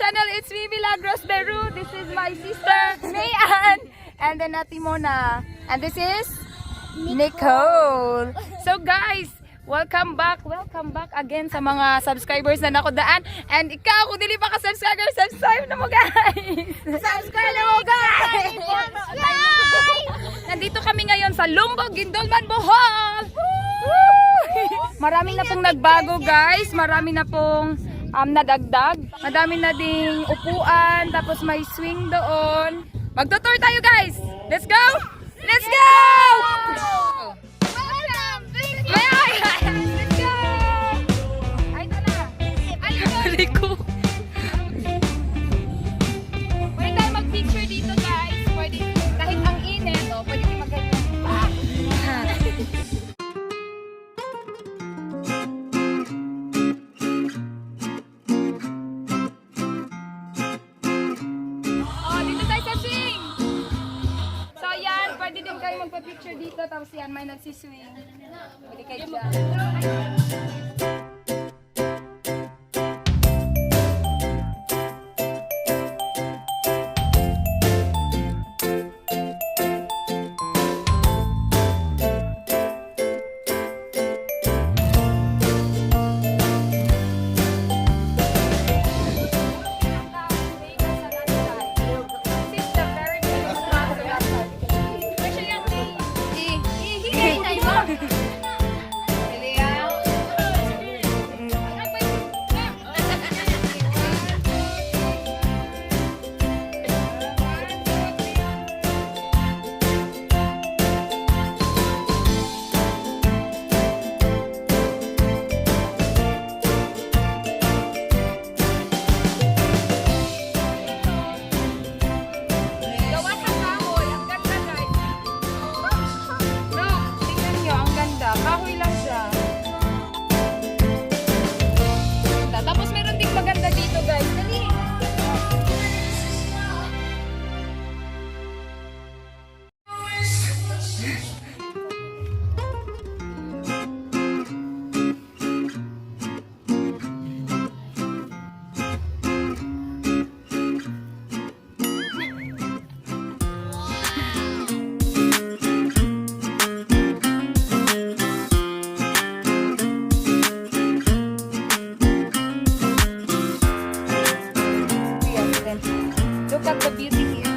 channel. It's me, Milagros Beru. This is my sister, Mayan. And then Ate Mona. And this is Nicole. So guys, welcome back again sa mga subscribers na nakodaan. And ikaw, kung dili pa ka subscribe na mo guys. Subscribe na mo guys. Nandito kami ngayon sa Lumbog, Gindolman, Bohol. Marami na pong nagbago guys. Marami na pong nadagdag. Madami na ding upuan. Tapos may swing doon. Magtutour tayo guys. Let's go! Let's go! Let's go! Ay, ito na. Ay, ko. Pwede tayo mag-picture dito guys. Pwede, kahit ang init, pwede tayo mag-ganyan pa. Dito tayo sa swing. So yan, pwede din kayo magpa-picture dito. Tapos yan, may nagsiswing. Pwede kayo dyan. Tapos meron ding maganda dito guys. Dali! Look at the beauty here.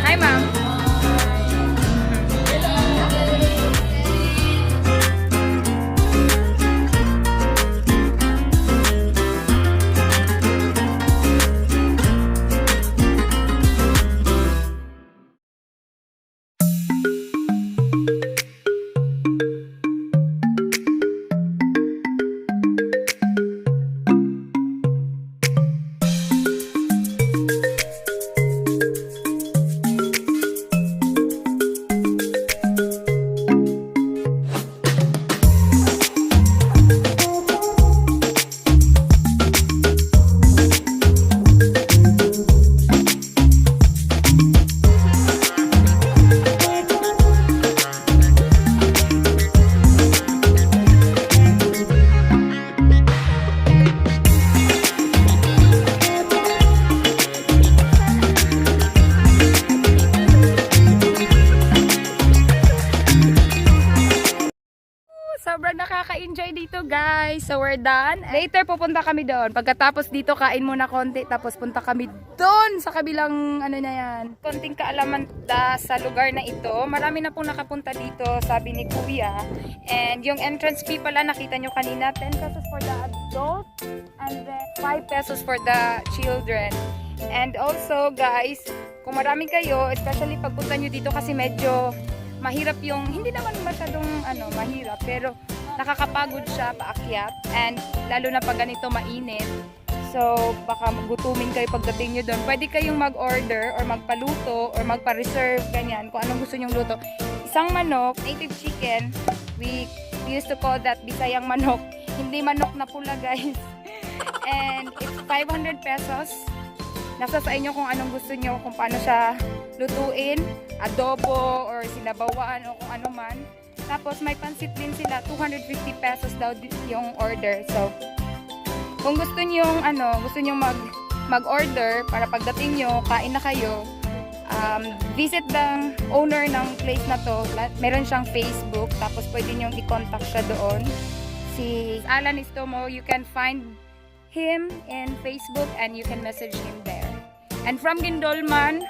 Hi, ma'am. Sobrang nakaka-enjoy dito guys. So we're done. Later pupunta kami doon. Pagkatapos dito kain muna konti. Tapos punta kami doon sa kabilang ano na yan. Konting kaalaman sa lugar na ito. Marami na pong nakapunta dito sabi ni Kuya. And yung entrance fee pala nakita nyo kanina. 10 pesos for the adult. And then 5 pesos for the children. And also guys, kung marami kayo, especially pagpunta nyo dito kasi medyo mahirap yung, hindi naman masyadong mahirap, pero nakakapagod siya paakyat, and lalo na pag ganito mainit. So baka magutumin kayo pagdating nyo doon. Pwede kayong mag-order or magpaluto or magpa-reserve, ganyan, kung anong gusto nyong luto. Isang manok, native chicken with used to call that Bisayang manok. Hindi manok na pula, guys. And it's 500 pesos. Nasa sa inyo kung anong gusto nyo, kung paano siya lutuin, adobo or sinabawaan o kung ano man. Tapos may pansit din sila, 250 pesos daw yung order. So, kung gusto niyo mag-order para pagdating nyo, kain na kayo, visit the owner ng place na to. Meron siyang Facebook, tapos pwede nyo i-contact siya doon. Si Alan Istomo, you can find him in Facebook and you can message him there. And from Gindolman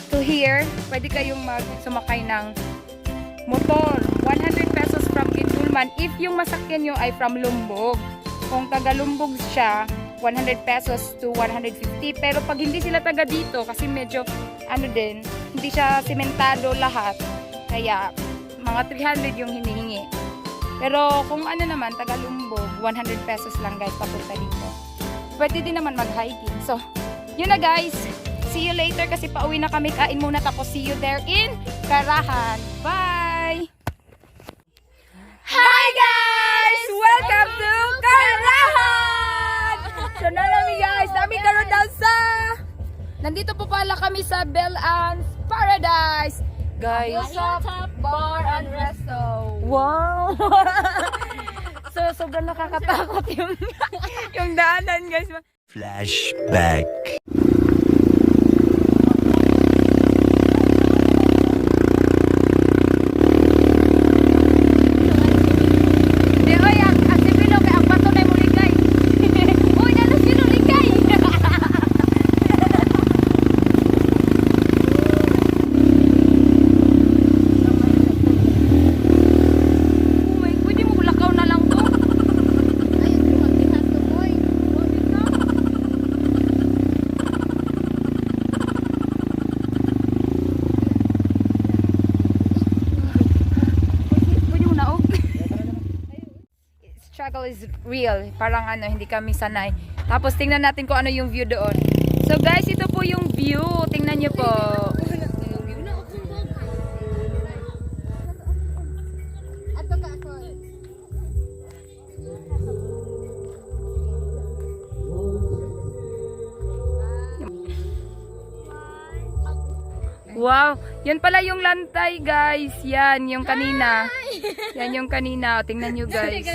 to here, pwede kayong sumakay ng motor. 100 pesos from Gindolman if yung masakyan nyo ay from Lumbog. Kung taga Lumbog siya, 100 pesos to 150. Pero pag hindi sila taga dito, kasi medyo hindi siya sementado lahat, kaya mga 300 yung hinihingi. Pero kung naman, taga Lumbog, 100 pesos lang guys, papunta dito. Pwede din naman mag-hiking. So, yun na guys. See you later kasi pauwi na kami. Kain muna tapos see you there in Karahan. Bye! Hi guys! Welcome to Karahan! So na namin guys, namin karoon daw sa... Nandito po pala kami sa Belan's Paradise. Guys, top bar and resto. Wow! So, sobrang nakakatakot yung daanan, guys. Flashback. Di ba ang sipilo kay ang bato na mo ligay? Uy, nalos sino ligay? Pwede mo lakaw na lang to. Struggle is real. Parang hindi kami sanay. Tapos tingnan natin kung ano yung view doon. So guys, ito po yung view. Tingnan nyo po. Wow, yan pala yung lantay guys. Yan, yung kanina. Yan yung kanina. Tingnan nyo guys.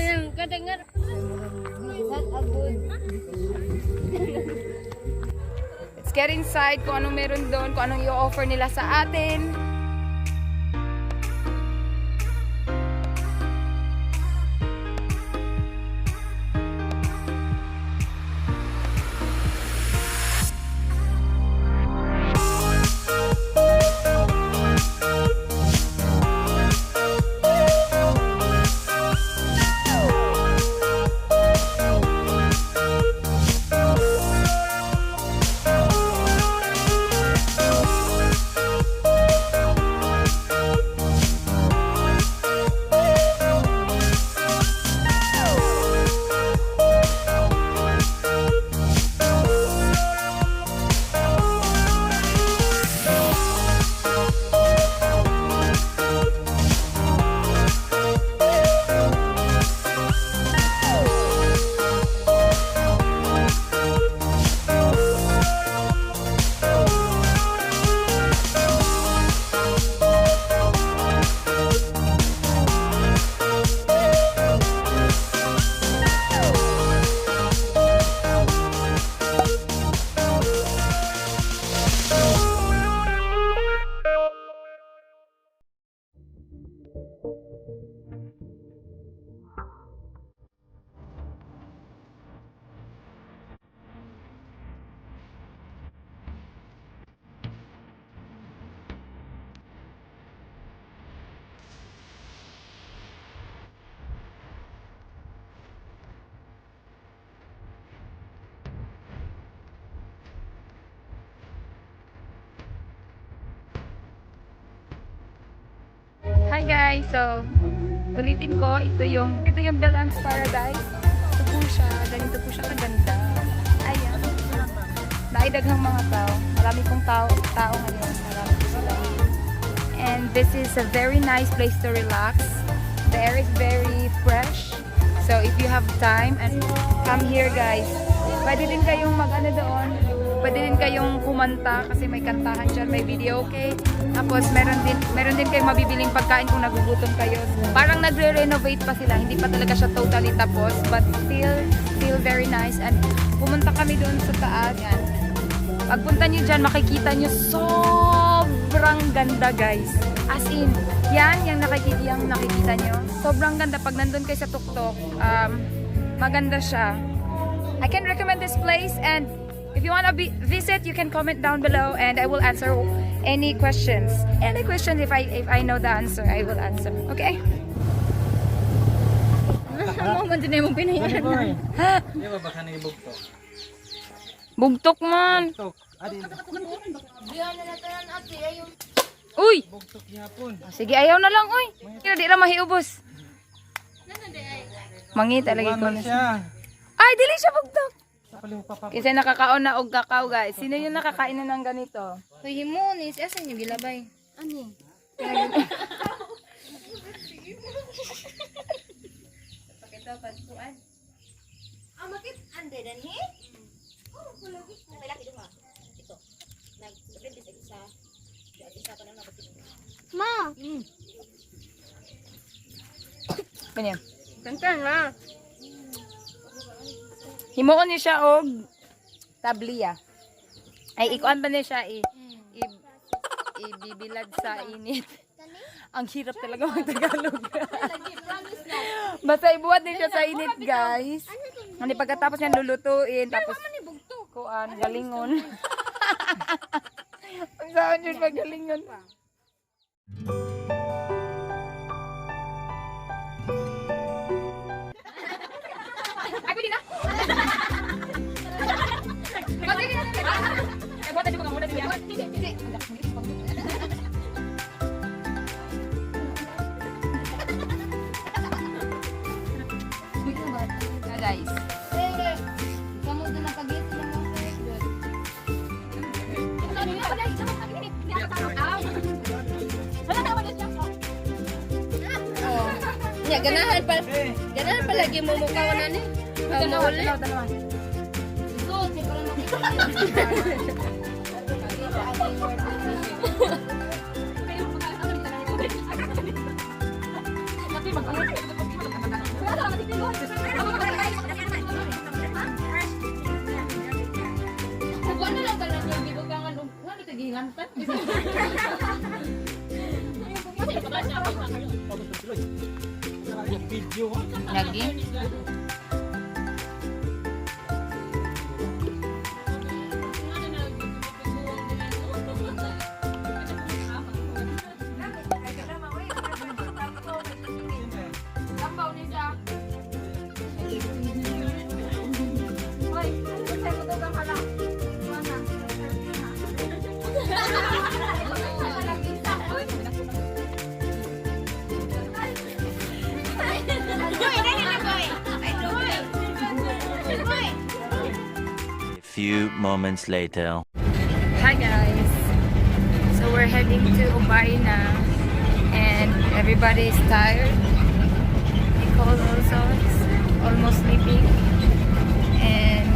Let's get inside kung anong meron doon, kung anong i-offer nila sa atin. Hi guys, so ulitin ko, ito yung Belan's Paradise. Ito po siya, ganito po siya kaganda. Ayan. Naidaghang mga tao. Marami pong tao ngayon. Marami po sila. And this is a very nice place to relax. The air is very fresh. So if you have time and come here guys, pwede din kayong mag-ano doon. Pwede din kayong kumanta kasi may kantahan dyan, may video, okay? Tapos meron din kayong mabibiling pagkain kung nagugutom kayo. Parang nagre-renovate pa sila, hindi pa talaga siya totally tapos, but still very nice. And pumunta kami doon sa taas. Yan. Pagpunta nyo dyan, makikita nyo sobrang ganda guys. As in, yung nakikita nyo. Sobrang ganda. Pag nandun kayo sa tuktok, maganda siya. I can recommend this place, and if you want to visit, you can comment down below and I will answer any questions. Any questions, if I know the answer, I will answer. Okay? Ano man din mong pinayan? Ha? Di ba baka naibugtok? Bugtok man. Bugtok. Adi, Uy! bugtok yapon. Sige, ayaw na lang, uy. Kaya di ra mahiubos. Mangi talaga ko Iwanan na siya. siya. Ay, dili siya bugtok. Kapaliw pa pa. Kasi nakakaon na og kakao, guys. Sino yung nakakain na ng ganito? Hoy, himonis. Asan yung gilabay? Ani? Makit ande dan he? Oh, lagi. Laki dong ito. Nag-depende sa isa. Isa pa na nabatin. Ma. Ganyan. Tangkan na. Himuon niya siya og tabliya. Ay, ikuan ba niya siya ibibilad sa init. Ang hirap talaga mag-Tagalog. Basta ibuhat din siya sa init, guys. Ano pagkatapos niya lulutuin, tapos kuan, galingon. Ang saan yun magalingon pa. Ay, pwede na. Ay, buhat na ko muna niya. Guys. Kamu doon nakagit lang mo. Ya, ganahan pa lagi mo mukha na ni. Mahuli. Video. Lagi. A few moments later. Hi guys. So we're heading to Ubay na, and everybody is tired. Nicole also is almost sleeping, and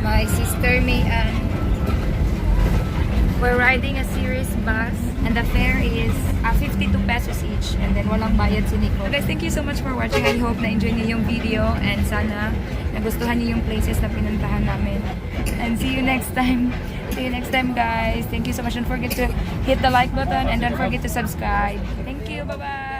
my sister May Ann. We're riding a series bus, and the fare is 52 pesos each, and then walang bayad si Nicole. So guys, thank you so much for watching. I hope na-enjoy niyo yung video, and sana nagustuhan niyo yung places na pinuntahan namin. And see you next time. See you next time, guys. Thank you so much. Don't forget to hit the like button, and don't forget to subscribe. Thank you. Bye-bye.